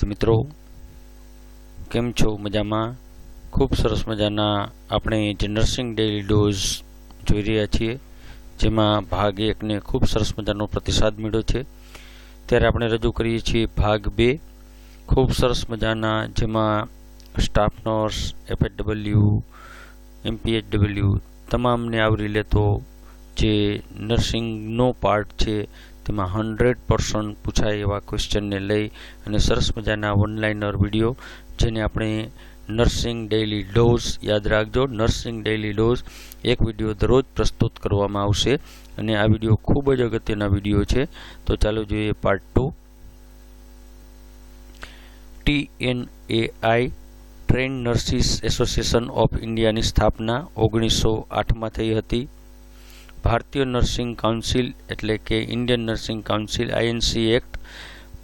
મિત્રો કેમ છો? મજામાં? ખૂબ સરસ મજાના આપણે જે નર્સિંગ ડેઇલી ડોઝ જોઈ રહ્યા છીએ, જેમાં ભાગ 1 ને ખૂબ સરસ મજાનો પ્રતિસાદ મળ્યો છે. ત્યારે આપણે રજૂ કરીએ છીએ ભાગ 2, ખૂબ સરસ મજાના, જેમાં સ્ટાફ નર્સ, FHW, MPHW તમામને આવરી લેતો જે નર્સિંગનો પાર્ટ છે, તેમાં 100% પૂછાય એવા ક્વેશ્ચનને લઈ અને સરસ મજાના વન-લાઇનર વિડીયો, જેને આપણે નર્સિંગ ડેઇલી ડોઝ, યાદ રાખજો, નર્સિંગ ડેઇલી ડોઝ એક વિડીયો દરરોજ પ્રસ્તુત કરવામાં આવશે અને આ વિડીયો ખૂબ જ અગત્યના વિડીયો છે. તો ચાલો જોઈએ part 2. TNAI trend nurses association of ઇન્ડિયાની સ્થાપના 1908માં થઈ હતી. ભારતીય નર્સિંગ કાઉન્સિલ એટલે કે Indian nursing council INC act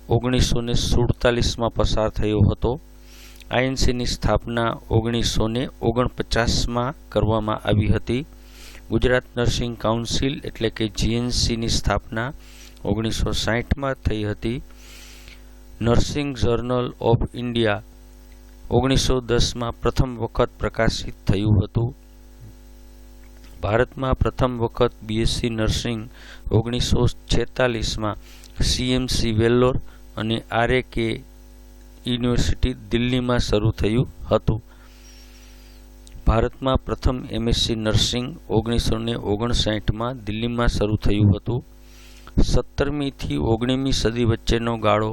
1947માં પસાર થયો હતો. INCની સ્થાપના 1949માં કરવામાં આવી હતી. ગુજરાત નર્સિંગ કાઉન્સિલ એટલે કે GNCની સ્થાપના 1960માં થઈ હતી. નર્સિંગ જર્નલ ઓફ ઇન્ડિયા 1910માં પ્રથમ વખત પ્રકાશિત થયું હતું. ભારતમાં પ્રથમ વખત BSc નર્સિંગ 1946માં CMC વેલ્લોર અને RAK યુનિવર્સિટી દિલ્હીમાં શરૂ થયું હતું. ભારતમાં પ્રથમ MSc નર્સિંગ 1959માં દિલ્હીમાં શરૂ થયું હતું. 17મી થી 19મી સદી વચ્ચેનો ગાળો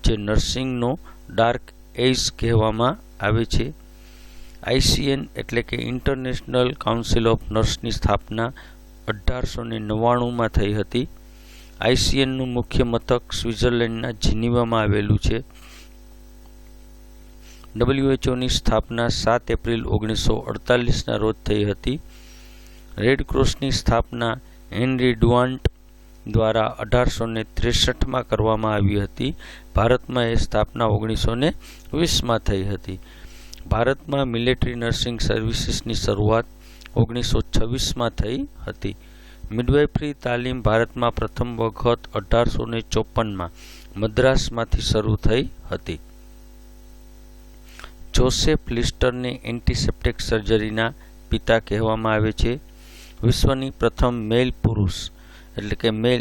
જે નર્સિંગનો ડાર્ક એજ કહેવામાં આવે છે. ICN એટલે કે ઇન્ટરનેશનલ કાઉન્સિલ ઓફ નર્સની સ્થાપના 1899માં થઈ હતી. ICNનું મુખ્ય મથક સ્વિટ્ઝરલેન્ડના જીનીવામાં આવેલું છે. WHOની સ્થાપના 7 એપ્રિલ 1948ના રોજ થઈ હતી. રેડ ક્રોસની સ્થાપના હેનરી ડુઆન્ટ દ્વારા 1863માં કરવામાં આવી હતી. ભારતમાં એ સ્થાપના 1920માં થઈ હતી. ભારતમાં મિલિટરી નર્સિંગ સર્વિસીસની શરૂઆત 1926માં થઈ હતી. મિડવાઇફરી તાલીમ ભારતમાં પ્રથમ વખત 1854માં મદ્રાસમાંથી શરૂ થઈ હતી. જોસેફ લિસ્ટરને એન્ટિસેપ્ટિક સર્જરીના પિતા કહેવામાં આવે છે. વિશ્વની પ્રથમ મેલ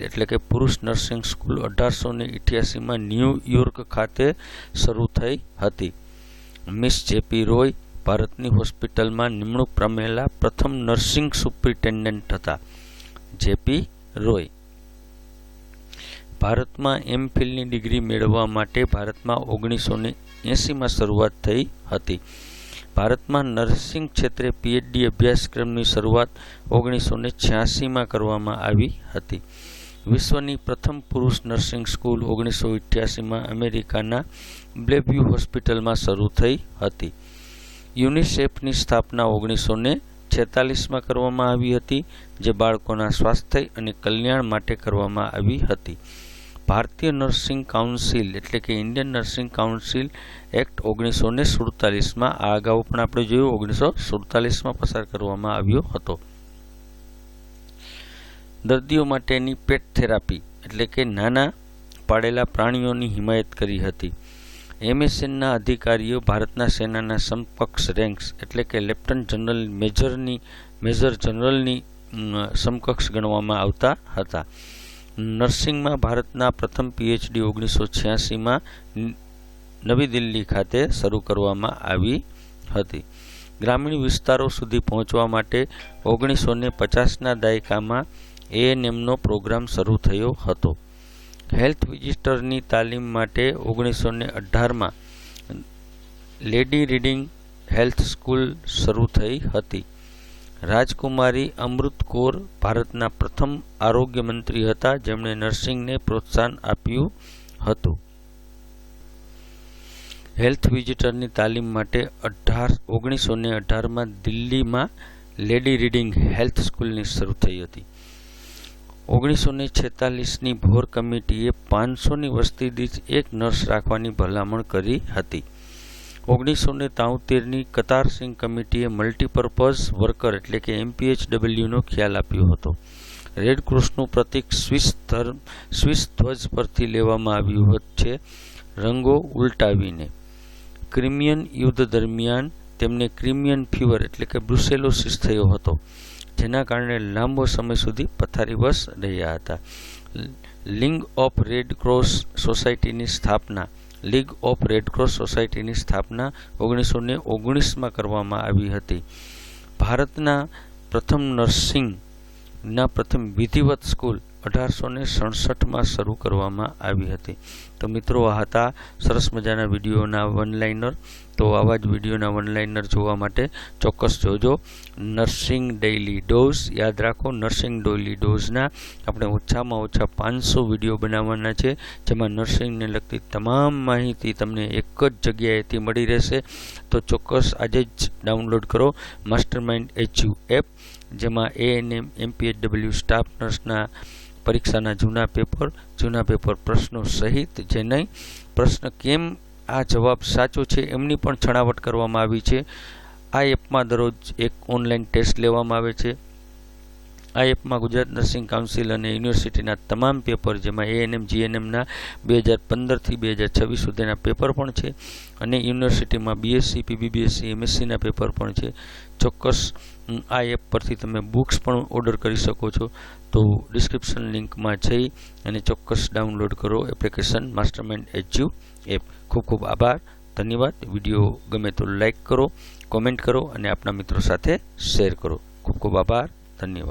એટલે કે પુરુષ નર્સિંગ સ્કૂલ 1888માં ન્યૂયોર્ક ખાતે શરૂ થઈ હતી. મિસ જેપી રોય ભારતની હોસ્પિટલમાં નિમણૂક પામેલા પ્રથમ નર્સિંગ સુપ્રિન્ટેન્ડન્ટ હતા. જેપી રોય. ભારતમાં MPhilની ડિગ્રી મેળવવા માટે ભારતમાં 1980માં શરૂઆત થઈ હતી. ભારતમાં નર્સિંગ ક્ષેત્રે PhD અભ્યાસક્રમની શરૂઆત 1986માં કરવામાં આવી હતી. વિશ્વની પ્રથમ પુરુષ નર્સિંગ સ્કૂલ 1988માં અમેરિકાના બ્લેવ્યુ હોસ્પિટલમાં શરૂ થઈ હતી. યુનિસેફની સ્થાપના 1946માં કરવામાં આવી હતી, જે બાળકોના સ્વાસ્થ્ય અને કલ્યાણ માટે કરવામાં આવી હતી. ભારતીય નર્સિંગ કાઉન્સિલ એટલે કે ઇન્ડિયન નર્સિંગ કાઉન્સિલ એક્ટ 1947માં, આ અગાઉ પણ આપણે જોયું, 1947માં પસાર કરવામાં આવ્યો હતો. દર્દીઓ માટેની પેટ થેરાપી એટલે કે નાના પાળેલા પ્રાણીઓની હિમાયત કરી હતી. MSNના અધિકારીઓ ભારતના સેનાના સમકક્ષ રેન્ક્સ એટલે કે લેફ્ટનન્ટ જનરલ મેજર જનરલની સમકક્ષ ગણવામાં આવતા હતા. નર્સિંગમાં ભારતના પ્રથમ PhD 1986માં નવી દિલ્હી ખાતે શરૂ કરવામાં આવી હતી. ગ્રામીણ વિસ્તારો સુધી પહોંચવા માટે 1950ના દાયકામાં ANMનો પ્રોગ્રામ શરૂ થયો હતો. હેલ્થ વિઝિટરની તાલીમ માટે 1918માં લેડી રીડિંગ હેલ્થ સ્કૂલ શરૂ થઈ હતી. રાજકુમારી અમૃત કૌર ભારતના પ્રથમ આરોગ્ય મંત્રી હતા, જેમણે નર્સિંગને પ્રોત્સાહન આપ્યું હતું. હેલ્થ વિઝિટરની તાલીમ માટે 1918માં દિલ્હીમાં લેડી રીડિંગ હેલ્થ સ્કૂલની શરૂ થઈ હતી. 1946ની ભોર કમિટીએ 500ની વસ્તી દીઠ એક નર્સ રાખવાની ભલામણ કરી હતી. 1973ની કતાર સિંઘ કમિટીએ મલ્ટીપર્પઝ વર્કર એટલે કે MPHWનો ખ્યાલ આપ્યો હતો. રેડક્રોસનું પ્રતીક સ્વિસ ધ્વજ પરથી લેવામાં આવ્યું છે. રંગો ઉલટાવીને. ક્રિમિયન યુદ્ધ દરમિયાન તેમને ક્રિમિયન ફીવર એટલે કે બ્રુસેલોસિસ થયો હતો, જેના કારણે લાંબો સમય સુધી પથારીવશ રહ્યા હતા. લીગ ઓફ રેડ ક્રોસ સોસાયટીની સ્થાપના 1919માં કરવામાં આવી હતી. ભારતના પ્રથમ નર્સિંગના પ્રથમ વિધિવત સ્કૂલ 1867માં શરૂ કરવામાં આવી હતી. તો મિત્રો, આ હતા સરસ મજાના વિડીયોના વનલાઇનર. તો આવા જ વિડીયોના વનલાઇનર જોવા માટે ચોક્કસ જોજો. નર્સિંગ ડેઇલી ડોઝ યાદ રાખો. નર્સિંગ ડેઇલી ડોઝના આપણે ઓછામાં ઓછા 500 વિડીયો બનાવવાના છે, જેમાં નર્સિંગને લગતી તમામ માહિતી તમને એક જ જગ્યાએથી મળી રહેશે. તો ચોક્કસ આજે જ ડાઉનલોડ કરો માસ્ટરમાઇન્ડ HU એપ, જેમાં ANM MPHW સ્ટાફ નર્સના પરીક્ષાના જૂના પેપર પ્રશ્નો સહિત, જે નહીં પ્રશ્ન કેમ આ જવાબ સાચો છે એમની પણ છણાવટ કરવામાં આવી છે. આ એપમાં દરરોજ એક ઓનલાઈન ટેસ્ટ લેવામાં આવે છે. આ એપમાં ગુજરાત નર્સિંગ કાઉન્સિલ અને યુનિવર્સિટીના તમામ પેપર, જેમાં ANM GNMના 2015થી 2026 સુધીના પેપર પણ છે, અને યુનિવર્સિટીમાં BSc PBBSc MScના પેપર પણ છે. ચોક્કસ આ એપ પરથી તમે બુક્સ પણ ઓર્ડર કરી શકો છો. તો ડિસ્ક્રિપ્શન લિંકમાં જઈ અને ચોક્કસ ડાઉનલોડ કરો એપ્લિકેશન માસ્ટરમાઇન્ડ HU એપ. ખૂબ ખૂબ આભાર, ધન્યવાદ. વિડીયો ગમે તો લાઈક કરો, કોમેન્ટ કરો અને આપના મિત્રો સાથે શેર કરો. ખૂબ ખૂબ આભાર, ધન્યવાદ.